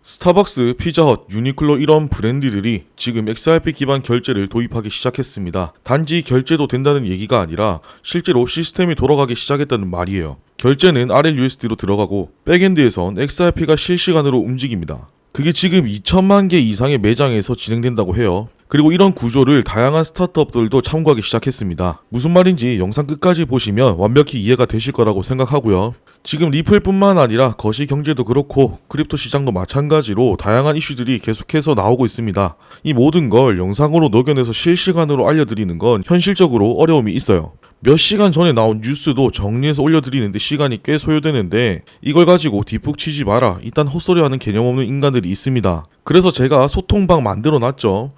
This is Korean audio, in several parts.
스타벅스, 피자헛, 유니클로 이런 브랜드들이 지금 XRP 기반 결제를 도입하기 시작했습니다. 단지 결제도 된다는 얘기가 아니라 실제로 시스템이 돌아가기 시작했다는 말이에요. 결제는 RLUSD로 들어가고 백엔드에선 XRP가 실시간으로 움직입니다. 그게 지금 2천만 개 이상의 매장에서 진행된다고 해요. 그리고 이런 구조를 다양한 스타트업들도 참고하기 시작했습니다. 무슨 말인지 영상 끝까지 보시면 완벽히 이해가 되실 거라고 생각하고요. 지금 리플뿐만 아니라 거시경제도 그렇고 크립토 시장도 마찬가지로 다양한 이슈들이 계속해서 나오고 있습니다. 이 모든 걸 영상으로 녹여내서 실시간으로 알려드리는 건 현실적으로 어려움이 있어요. 몇 시간 전에 나온 뉴스도 정리해서 올려드리는데 시간이 꽤 소요되는데 이걸 가지고 뒷북 치지 마라, 일단 헛소리하는 개념 없는 인간들이 있습니다. 그래서 제가 소통방 만들어놨죠.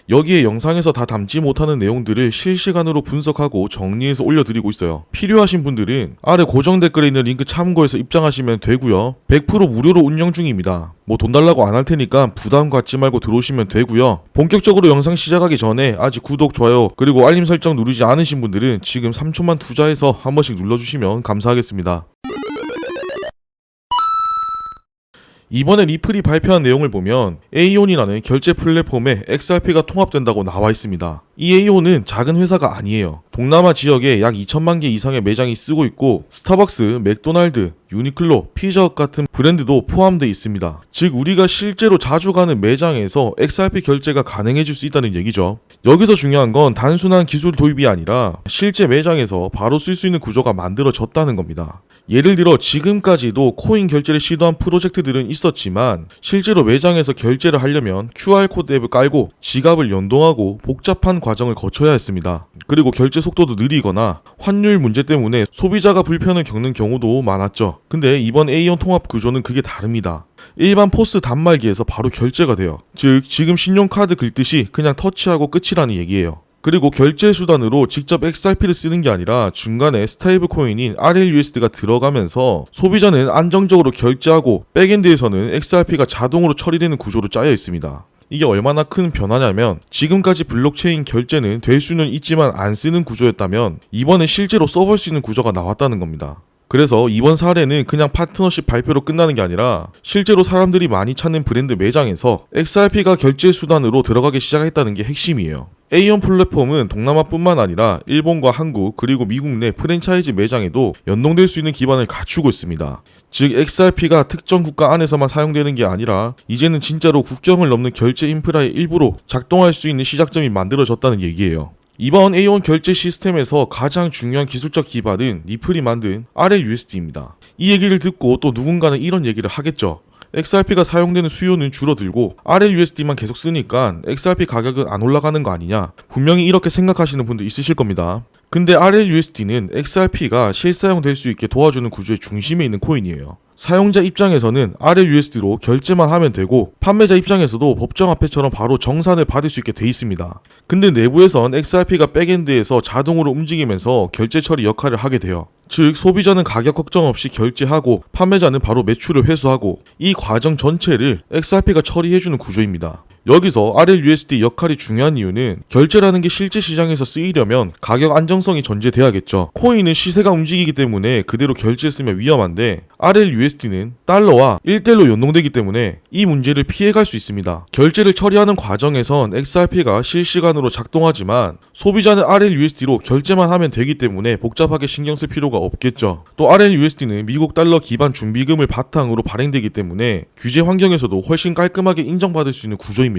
여기에 영상에서 다 담지 못하는 내용들을 실시간으로 분석하고 정리해서 올려드리고 있어요. 필요하신 분들은 아래 고정 댓글에 있는 링크 참고해서 입장하시면 되고요. 100% 무료로 운영 중입니다. 뭐 돈 달라고 안 할 테니까 부담 갖지 말고 들어오시면 되고요. 본격적으로 영상 시작하기 전에 아직 구독, 좋아요 그리고 알림 설정 누르지 않으신 분들은 지금 3초만 투자해서 한 번씩 눌러주시면 감사하겠습니다. 이번에 리플이 발표한 내용을 보면 AEON이라는 결제 플랫폼에 XRP가 통합된다고 나와 있습니다. 이 AEON은 작은 회사가 아니에요. 동남아 지역에 약 2천만 개 이상의 매장이 쓰고 있고 스타벅스, 맥도날드, 유니클로, 피자헛 같은 브랜드도 포함되어 있습니다. 즉 우리가 실제로 자주 가는 매장에서 XRP 결제가 가능해질 수 있다는 얘기죠. 여기서 중요한 건 단순한 기술 도입이 아니라 실제 매장에서 바로 쓸 수 있는 구조가 만들어졌다는 겁니다. 예를 들어 지금까지도 코인 결제를 시도한 프로젝트들은 있었지만 실제로 매장에서 결제를 하려면 QR코드 앱을 깔고 지갑을 연동하고 복잡한 과정을 거쳐야 했습니다. 그리고 결제 속도도 느리거나 환율 문제 때문에 소비자가 불편을 겪는 경우도 많았죠. 근데 이번 AEON 통합 구조는 그게 다릅니다. 일반 포스 단말기에서 바로 결제가 돼요. 즉 지금 신용카드 긁듯이 그냥 터치하고 끝이라는 얘기예요. 그리고 결제 수단으로 직접 XRP를 쓰는 게 아니라 중간에 스테이블 코인인 RLUSD가 들어가면서 소비자는 안정적으로 결제하고 백엔드에서는 XRP가 자동으로 처리되는 구조로 짜여 있습니다. 이게 얼마나 큰 변화냐면 지금까지 블록체인 결제는 될 수는 있지만 안 쓰는 구조였다면 이번에 실제로 써볼 수 있는 구조가 나왔다는 겁니다. 그래서 이번 사례는 그냥 파트너십 발표로 끝나는 게 아니라 실제로 사람들이 많이 찾는 브랜드 매장에서 XRP가 결제 수단으로 들어가기 시작했다는 게 핵심이에요. AEON 플랫폼은 동남아뿐만 아니라 일본과 한국 그리고 미국 내 프랜차이즈 매장에도 연동될 수 있는 기반을 갖추고 있습니다. 즉 XRP가 특정 국가 안에서만 사용되는 게 아니라 이제는 진짜로 국경을 넘는 결제 인프라의 일부로 작동할 수 있는 시작점이 만들어졌다는 얘기예요. 이번 AEON 결제 시스템에서 가장 중요한 기술적 기반은 리플이 만든 RLUSD입니다. 이 얘기를 듣고 또 누군가는 이런 얘기를 하겠죠. XRP가 사용되는 수요는 줄어들고 RLUSD만 계속 쓰니까 XRP 가격은 안 올라가는 거 아니냐. 분명히 이렇게 생각하시는 분도 있으실 겁니다. 근데 RLUSD는 XRP가 실사용될 수 있게 도와주는 구조의 중심에 있는 코인이에요. 사용자 입장에서는 RLUSD로 결제만 하면 되고 판매자 입장에서도 법정화폐처럼 바로 정산을 받을 수 있게 돼 있습니다. 근데 내부에선 XRP가 백엔드에서 자동으로 움직이면서 결제 처리 역할을 하게 돼요. 즉 소비자는 가격 걱정 없이 결제하고 판매자는 바로 매출을 회수하고 이 과정 전체를 XRP가 처리해주는 구조입니다. 여기서 RLUSD 역할이 중요한 이유는 결제라는 게 실제 시장에서 쓰이려면 가격 안정성이 전제돼야겠죠. 코인은 시세가 움직이기 때문에 그대로 결제했으면 위험한데 RLUSD는 달러와 1대1로 연동되기 때문에 이 문제를 피해갈 수 있습니다. 결제를 처리하는 과정에선 XRP가 실시간으로 작동하지만 소비자는 RLUSD로 결제만 하면 되기 때문에 복잡하게 신경 쓸 필요가 없겠죠. 또 RLUSD는 미국 달러 기반 준비금을 바탕으로 발행되기 때문에 규제 환경에서도 훨씬 깔끔하게 인정받을 수 있는 구조입니다.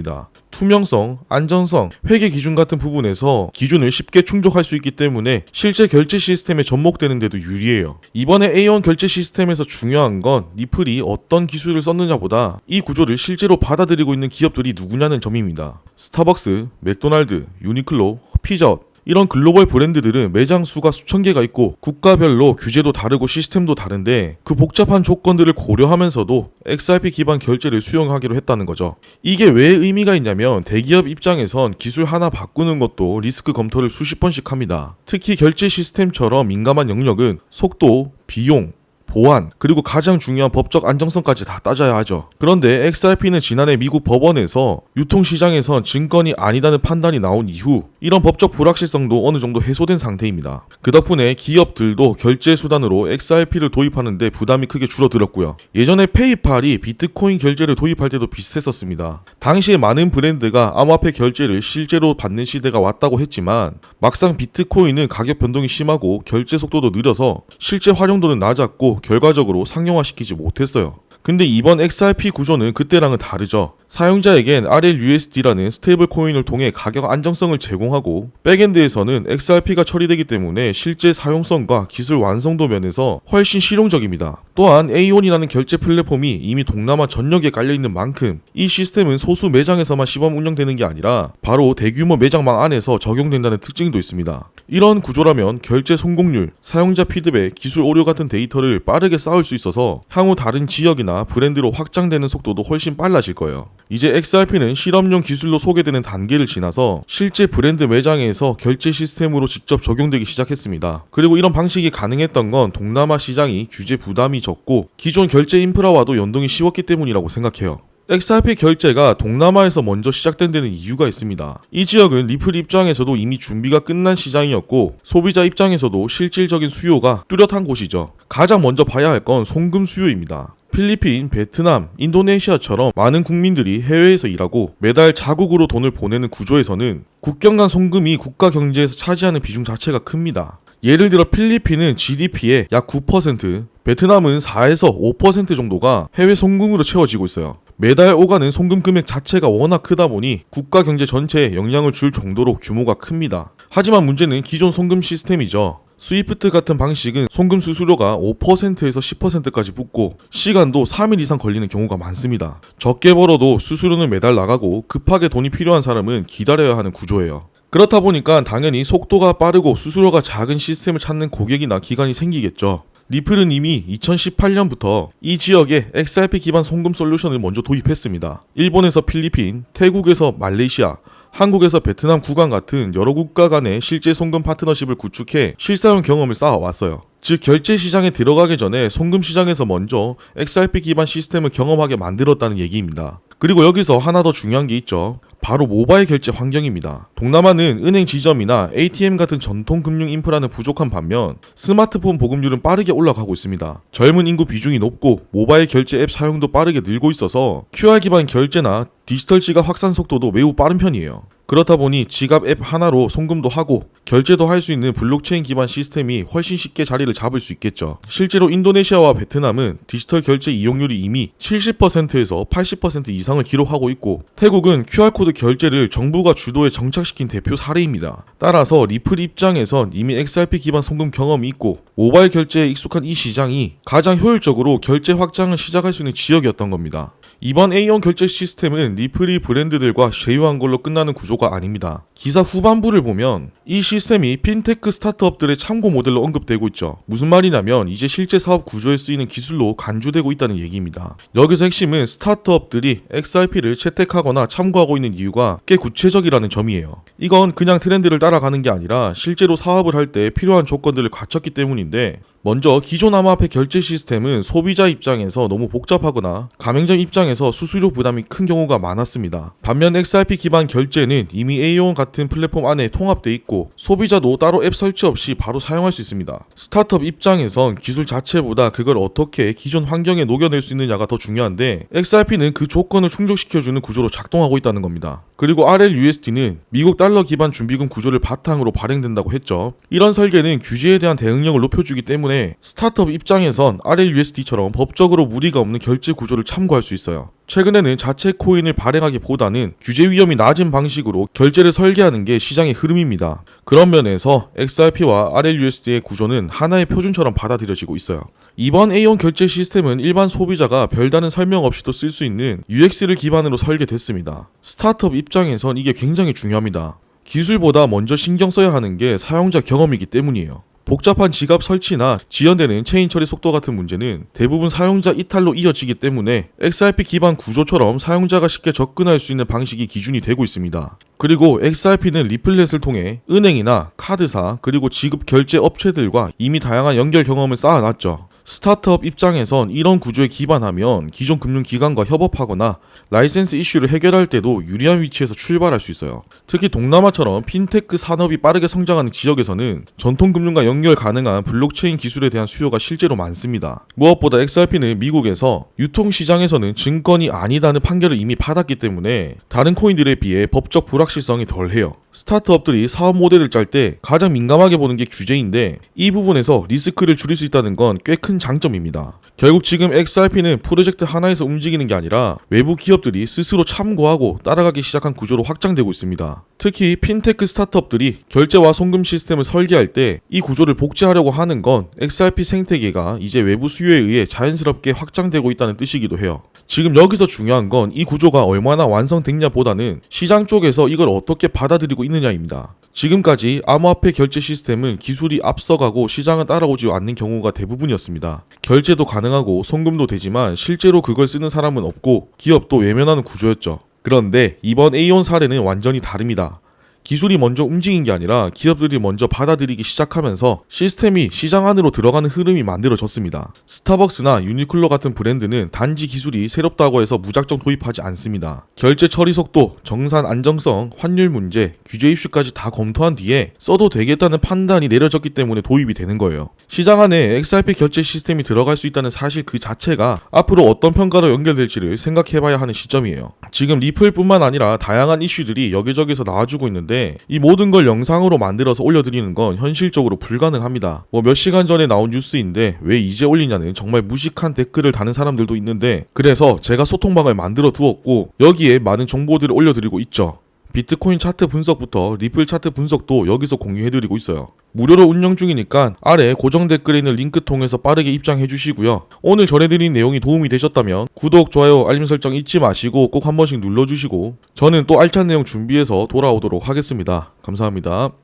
투명성, 안전성, 회계 기준 같은 부분에서 기준을 쉽게 충족할 수 있기 때문에 실제 결제 시스템에 접목되는 데도 유리해요. 이번에 AEON 결제 시스템에서 중요한 건 리플이 어떤 기술을 썼느냐보다 이 구조를 실제로 받아들이고 있는 기업들이 누구냐는 점입니다. 스타벅스, 맥도날드, 유니클로, 피자헛 이런 글로벌 브랜드들은 매장 수가 수천 개가 있고 국가별로 규제도 다르고 시스템도 다른데 그 복잡한 조건들을 고려하면서도 XRP 기반 결제를 수용하기로 했다는 거죠. 이게 왜 의미가 있냐면 대기업 입장에선 기술 하나 바꾸는 것도 리스크 검토를 수십 번씩 합니다. 특히 결제 시스템처럼 민감한 영역은 속도, 비용, 보안, 그리고 가장 중요한 법적 안정성까지 다 따져야 하죠. 그런데 XRP는 지난해 미국 법원에서 유통시장에선 증권이 아니다는 판단이 나온 이후 이런 법적 불확실성도 어느 정도 해소된 상태입니다. 그 덕분에 기업들도 결제 수단으로 XRP를 도입하는데 부담이 크게 줄어들었고요. 예전에 페이팔이 비트코인 결제를 도입할 때도 비슷했었습니다. 당시에 많은 브랜드가 암호화폐 결제를 실제로 받는 시대가 왔다고 했지만 막상 비트코인은 가격 변동이 심하고 결제 속도도 느려서 실제 활용도는 낮았고 결과적으로 상용화시키지 못했어요. 근데 이번 XRP 구조는 그때랑은 다르죠. 사용자에겐 RLUSD라는 스테이블 코인을 통해 가격 안정성을 제공하고 백엔드에서는 XRP가 처리되기 때문에 실제 사용성과 기술 완성도 면에서 훨씬 실용적입니다. 또한 에이온이라는 결제 플랫폼이 이미 동남아 전역에 깔려있는 만큼 이 시스템은 소수 매장에서만 시범 운영되는 게 아니라 바로 대규모 매장망 안에서 적용된다는 특징도 있습니다. 이런 구조라면 결제 성공률, 사용자 피드백, 기술 오류 같은 데이터를 빠르게 쌓을 수 있어서 향후 다른 지역이나 브랜드로 확장되는 속도도 훨씬 빨라질 거예요. 이제 XRP는 실험용 기술로 소개되는 단계를 지나서 실제 브랜드 매장에서 결제 시스템으로 직접 적용되기 시작했습니다. 그리고 이런 방식이 가능했던 건 동남아 시장이 규제 부담이 적고 기존 결제 인프라와도 연동이 쉬웠기 때문이라고 생각해요. XRP 결제가 동남아에서 먼저 시작된 데는 이유가 있습니다. 이 지역은 리플 입장에서도 이미 준비가 끝난 시장이었고 소비자 입장에서도 실질적인 수요가 뚜렷한 곳이죠. 가장 먼저 봐야 할 건 송금 수요입니다. 필리핀, 베트남, 인도네시아처럼 많은 국민들이 해외에서 일하고 매달 자국으로 돈을 보내는 구조에서는 국경 간 송금이 국가 경제에서 차지하는 비중 자체가 큽니다. 예를 들어 필리핀은 GDP의 약 9%, 베트남은 4에서 5% 정도가 해외 송금으로 채워지고 있어요. 매달 오가는 송금 금액 자체가 워낙 크다 보니 국가 경제 전체에 영향을 줄 정도로 규모가 큽니다. 하지만 문제는 기존 송금 시스템이죠. 스위프트 같은 방식은 송금 수수료가 5%에서 10%까지 붙고 시간도 3일 이상 걸리는 경우가 많습니다. 적게 벌어도 수수료는 매달 나가고 급하게 돈이 필요한 사람은 기다려야 하는 구조예요. 그렇다 보니까 당연히 속도가 빠르고 수수료가 작은 시스템을 찾는 고객이나 기관이 생기겠죠. 리플은 이미 2018년부터 이 지역에 XRP 기반 송금 솔루션을 먼저 도입했습니다. 일본에서 필리핀, 태국에서 말레이시아, 한국에서 베트남 구간 같은 여러 국가 간의 실제 송금 파트너십을 구축해 실사용 경험을 쌓아왔어요. 즉 결제 시장에 들어가기 전에 송금 시장에서 먼저 XRP 기반 시스템을 경험하게 만들었다는 얘기입니다. 그리고 여기서 하나 더 중요한 게 있죠. 바로 모바일 결제 환경입니다. 동남아는 은행 지점이나 ATM 같은 전통 금융 인프라는 부족한 반면 스마트폰 보급률은 빠르게 올라가고 있습니다. 젊은 인구 비중이 높고 모바일 결제 앱 사용도 빠르게 늘고 있어서 QR 기반 결제나 디지털 지갑 확산 속도도 매우 빠른 편이에요. 그렇다 보니 지갑 앱 하나로 송금도 하고 결제도 할 수 있는 블록체인 기반 시스템이 훨씬 쉽게 자리를 잡을 수 있겠죠. 실제로 인도네시아와 베트남은 디지털 결제 이용률이 이미 70%에서 80% 이상을 기록하고 있고 태국은 QR코드 결제를 정부가 주도해 정착시킨 대표 사례입니다. 따라서 리플 입장에선 이미 XRP 기반 송금 경험이 있고 모바일 결제에 익숙한 이 시장이 가장 효율적으로 결제 확장을 시작할 수 있는 지역이었던 겁니다. 이번 A1 결제 시스템은 리플이 브랜드들과 제휴한 걸로 끝나는 구조가 아닙니다. 기사 후반부를 보면 이 시스템이 핀테크 스타트업들의 참고 모델로 언급되고 있죠. 무슨 말이냐면 이제 실제 사업 구조에 쓰이는 기술로 간주되고 있다는 얘기입니다. 여기서 핵심은 스타트업들이 XRP를 채택하거나 참고하고 있는 이유가 꽤 구체적이라는 점이에요. 이건 그냥 트렌드를 따라가는 게 아니라 실제로 사업을 할 때 필요한 조건들을 갖췄기 때문인데 먼저 기존 암호화폐 결제 시스템은 소비자 입장에서 너무 복잡하거나 가맹점 입장에서 수수료 부담이 큰 경우가 많았습니다. 반면 XRP 기반 결제는 이미 A1 같은 플랫폼 안에 통합돼 있고 소비자도 따로 앱 설치 없이 바로 사용할 수 있습니다. 스타트업 입장에선 기술 자체보다 그걸 어떻게 기존 환경에 녹여낼 수 있느냐가 더 중요한데 XRP는 그 조건을 충족시켜주는 구조로 작동하고 있다는 겁니다. 그리고 RLUSD는 미국 달러 기반 준비금 구조를 바탕으로 발행된다고 했죠. 이런 설계는 규제에 대한 대응력을 높여주기 때문에 스타트업 입장에선 RLUSD처럼 법적으로 무리가 없는 결제 구조를 참고할 수 있어요. 최근에는 자체 코인을 발행하기보다는 규제 위험이 낮은 방식으로 결제를 설계하는 게 시장의 흐름입니다. 그런 면에서 XRP와 RLUSD의 구조는 하나의 표준처럼 받아들여지고 있어요. 이번 A1 결제 시스템은 일반 소비자가 별다른 설명 없이도 쓸 수 있는 UX를 기반으로 설계됐습니다. 스타트업 입장에선 이게 굉장히 중요합니다. 기술보다 먼저 신경 써야 하는 게 사용자 경험이기 때문이에요. 복잡한 지갑 설치나 지연되는 체인 처리 속도 같은 문제는 대부분 사용자 이탈로 이어지기 때문에 XRP 기반 구조처럼 사용자가 쉽게 접근할 수 있는 방식이 기준이 되고 있습니다. 그리고 XRP는 리플렛을 통해 은행이나 카드사 그리고 지급 결제 업체들과 이미 다양한 연결 경험을 쌓아놨죠. 스타트업 입장에선 이런 구조에 기반하면 기존 금융기관과 협업하거나 라이센스 이슈를 해결할 때도 유리한 위치에서 출발할 수 있어요. 특히 동남아처럼 핀테크 산업이 빠르게 성장하는 지역에서는 전통 금융과 연결 가능한 블록체인 기술에 대한 수요가 실제로 많습니다. 무엇보다 XRP는 미국에서 유통시장에서는 증권이 아니다는 판결을 이미 받았기 때문에 다른 코인들에 비해 법적 불확실성이 덜해요. 스타트업들이 사업 모델을 짤 때 가장 민감하게 보는 게 규제인데 이 부분에서 리스크를 줄일 수 있다는 건 꽤 큰 장점입니다. 결국 지금 XRP는 프로젝트 하나에서 움직이는 게 아니라 외부 기업들이 스스로 참고하고 따라가기 시작한 구조로 확장되고 있습니다. 특히 핀테크 스타트업들이 결제와 송금 시스템을 설계할 때 이 구조를 복제하려고 하는 건 XRP 생태계가 이제 외부 수요에 의해 자연스럽게 확장되고 있다는 뜻이기도 해요. 지금 여기서 중요한 건 이 구조가 얼마나 완성됐냐 보다는 시장 쪽에서 이걸 어떻게 받아들이고 있느냐입니다. 지금까지 암호화폐 결제 시스템은 기술이 앞서가고 시장을 따라오지 않는 경우가 대부분이었습니다. 결제도 가능하고 송금도 되지만 실제로 그걸 쓰는 사람은 없고 기업도 외면하는 구조였죠. 그런데 이번 에이온 사례는 완전히 다릅니다. 기술이 먼저 움직인 게 아니라 기업들이 먼저 받아들이기 시작하면서 시스템이 시장 안으로 들어가는 흐름이 만들어졌습니다. 스타벅스나 유니클로 같은 브랜드는 단지 기술이 새롭다고 해서 무작정 도입하지 않습니다. 결제 처리 속도, 정산 안정성, 환율 문제, 규제 이슈까지 다 검토한 뒤에 써도 되겠다는 판단이 내려졌기 때문에 도입이 되는 거예요. 시장 안에 XRP 결제 시스템이 들어갈 수 있다는 사실 그 자체가 앞으로 어떤 평가로 연결될지를 생각해봐야 하는 시점이에요. 지금 리플뿐만 아니라 다양한 이슈들이 여기저기서 나와주고 있는데 이 모든 걸 영상으로 만들어서 올려드리는 건 현실적으로 불가능합니다. 몇 시간 전에 나온 뉴스인데 왜 이제 올리냐는 정말 무식한 댓글을 다는 사람들도 있는데, 그래서 제가 소통방을 만들어 두었고 여기에 많은 정보들을 올려드리고 있죠. 비트코인 차트 분석부터 리플 차트 분석도 여기서 공유해드리고 있어요. 무료로 운영 중이니까 아래 고정 댓글에 있는 링크 통해서 빠르게 입장해 주시고요. 오늘 전해드린 내용이 도움이 되셨다면 구독, 좋아요, 알림 설정 잊지 마시고 꼭 한 번씩 눌러주시고 저는 또 알찬 내용 준비해서 돌아오도록 하겠습니다. 감사합니다.